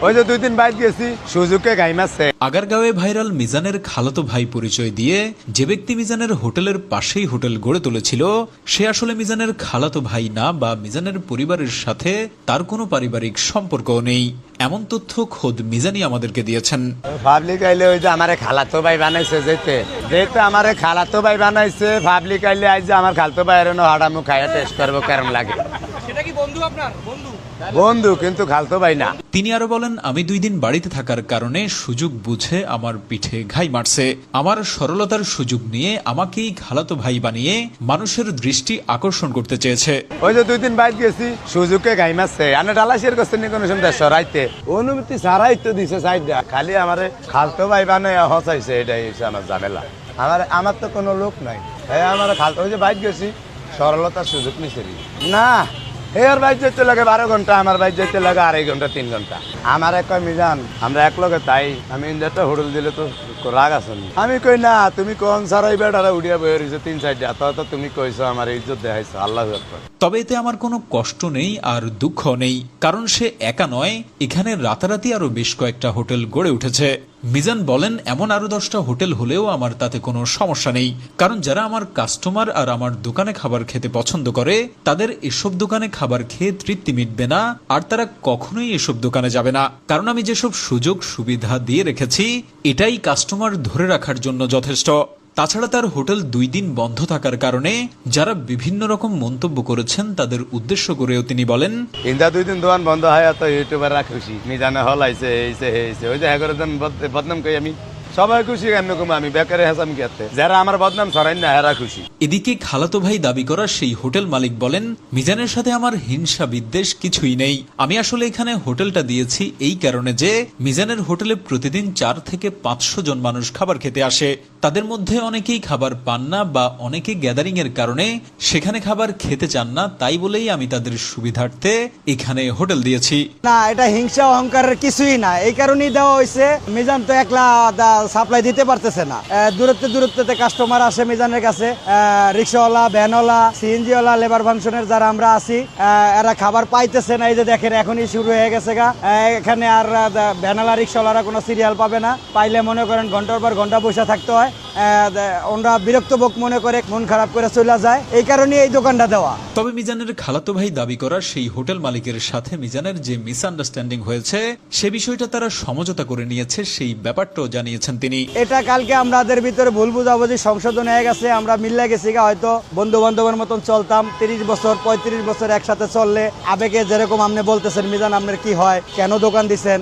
ওই যে 2 দিন বাইরে গেছি সুযোগে গাই মারছে। আগারগাঁওয়ে ভাইরাল মিজানের খালাতো ভাই পরিচয় দিয়ে যে ব্যক্তি মিজানের হোটেলের পাশেই হোটেল গড়ে তুলেছিল সে আসলে মিজানের খালাতো ভাই না বা মিজানের পরিবারের সাথে তার কোনো পারিবারিক সম্পর্কও নেই, এমন তথ্য খোদ মিজানই আমাদেরকে দিয়েছেন। পাবলিক আইলে ওই যে আমারে খালাতো ভাই বানাইছে যেতে আমারে খালাতো ভাই বানাইছে। পাবলিক আইলে আইছে আমার খালাতো ভাইয়ের হাড়ামু খাইয়া টেস্ট করবো কেমন লাগে। সেটা কি বন্ধু আপনার? বন্ধু কিন্তু খালাতো ভাই না। তিনি আরো বলেন, আমি 2 দিন বাড়িতে থাকার কারণে সুযোগ বুঝে আমার পিঠে ঘাই মারছে। আমার সরলতার সুযোগ নিয়ে আমাকেই খালাতো ভাই বানিয়ে মানুষের দৃষ্টি আকর্ষণ করতে চেয়েছে। ওই যে 2 দিন বাইরে গেছি সুযোগে গাই মারছে। আনে ডালাশের কাছে নিয়ে কোনো সময় সরাইতে অনুমতি ছাড়াই তো দিছে সাইডটা। খালি আমারে খালাতো ভাই বানাইয়া হসাইছে, এটাই হচ্ছে আমার ঝামেলা। আমার তো কোনো লোক নাই। হ্যাঁ আমার খালাতো, ওই যে বাইরে গেছি সরলতার সুযোগ নিছে না। এর বাইর যেতে লাগে 12 ঘন্টা, আমার বাইর যেতে লাগে 2.5 ঘন্টা 3 ঘন্টা। আমার এক কয় মিজান আমরা এক লগে তাই আমি ইন্ডিয়াটা হোটেল দিলে তো রাগ আসুন। আমি কই না তুমি কোন সারাই বেটারা উড়িয়া বয়ে রয়েছে 3-4 টা, তো তুমি কইছো আমার ইজ্জত দেখাইছো। আল্লাহু আকবার। তবে এতে আমার কোনো কষ্ট নেই আর দুঃখ নেই, কারণ সে একা নয়, এখানে রাতারাতি আরো বেশ কয়েকটা হোটেল গড়ে উঠেছে। মিজান বলেন, এমন আরো 10টা হোটেল হলেও আমার তাতে কোনো সমস্যা নেই, কারণ যারা আমার কাস্টমার আর আমার দোকানে খাবার খেতে পছন্দ করে তাদের এসব দোকানে খাবার খেয়ে তৃপ্তি মিটবে না, আর তারা কখনোই এসব দোকানে যাবে না। কারণ আমি যেসব সুযোগ সুবিধা দিয়ে রেখেছি এটাই কাস্টমার ধরে রাখার জন্য যথেষ্ট। তাছাড়া তার হোটেল 2 দিন বন্ধ থাকার কারণে যারা বিভিন্ন রকম মন্তব্য করেছেন তাদের উদ্দেশ্য করেও তিনি বলেন, ইন্দা 2 দিন দোকান বন্ধ হয় তো ইউটিউবাররা খুশি, মিজানে হল আইছে এইছে এইছে। ওই যে হ্যাঁ বদনাম কই আমি সবাই খুশি, কেমন কম আমি বেকারে হাসাম কি আতে যারা আমার বদনাম ছড়াই না হেরা খুশি। এদিকে খালাতো ভাই দাবি করা সেই হোটেল মালিক বলেন, মিজানের সাথে আমার হিংসা বিদ্বেষ কিছুই নেই। আমি আসলে এখানে হোটেলটা দিয়েছি এই কারণে যে মিজানের হোটেলে প্রতিদিন 4 থেকে 500 জন মানুষ খাবার খেতে আসে। তাদের মধ্যে অনেকেই খাবার পান না বা অনেকে গ্যাদারিং এর কারণে সেখানে খাবার খেতে চান না, তাই বলেই আমি তাদের সুবিধার্থে এখানে হোটেল দিয়েছি। না, এটা হিংসা অহংকারের কিছুই না, এই কারণেই দেওয়া হয়েছে। মিজান তো একলা সাপ্লাই দিতে পারতেছে না, দূরত্বে কাস্টমার আসে মিজানের কাছে। রিক্সাওয়ালা, ভ্যানওয়ালা, সিএনজিওয়ালা, লেবার ফাংশনের যারা আমরা আছি এরা খাবার পাইতেছে না। এই যে দেখেন এখনই শুরু হয়ে গেছে গা। এখানে আর ভ্যানওয়ালা, রিক্সাওয়ালারা কোনো সিরিয়াল পাবে না, পাইলে মনে করেন ঘন্টার পর ঘন্টা বসে থাকতে হয়। ওরা বিরক্ত বোধ মনে করে মন খারাপ করে চলে যায়, এই কারণে এই দোকানটা দেওয়া। তবে মিজানের খালাতো ভাই দাবি করা সেই হোটেল মালিকের সাথে মিজানের যে মিসআন্ডারস্ট্যান্ডিং হয়েছে সে বিষয়টা তারা সমঝোতা করে নিয়েছে, সেই ব্যাপারটাও জানিয়েছেন তিনি। এটা কালকে আমাদের ভিতরে ভুল বুঝাবুঝি সংশোধন হয়ে গেছে, আমরা মিল্লা গেছি গা। হয়তো বন্ধু বান্ধবের মতন চলতাম, 30 বছর 35 বছর একসাথে চললে আবেগে যেরকম আপনি বলতেছেন মিজান আপনার কি হয়, কেন দোকান দিচ্ছেন,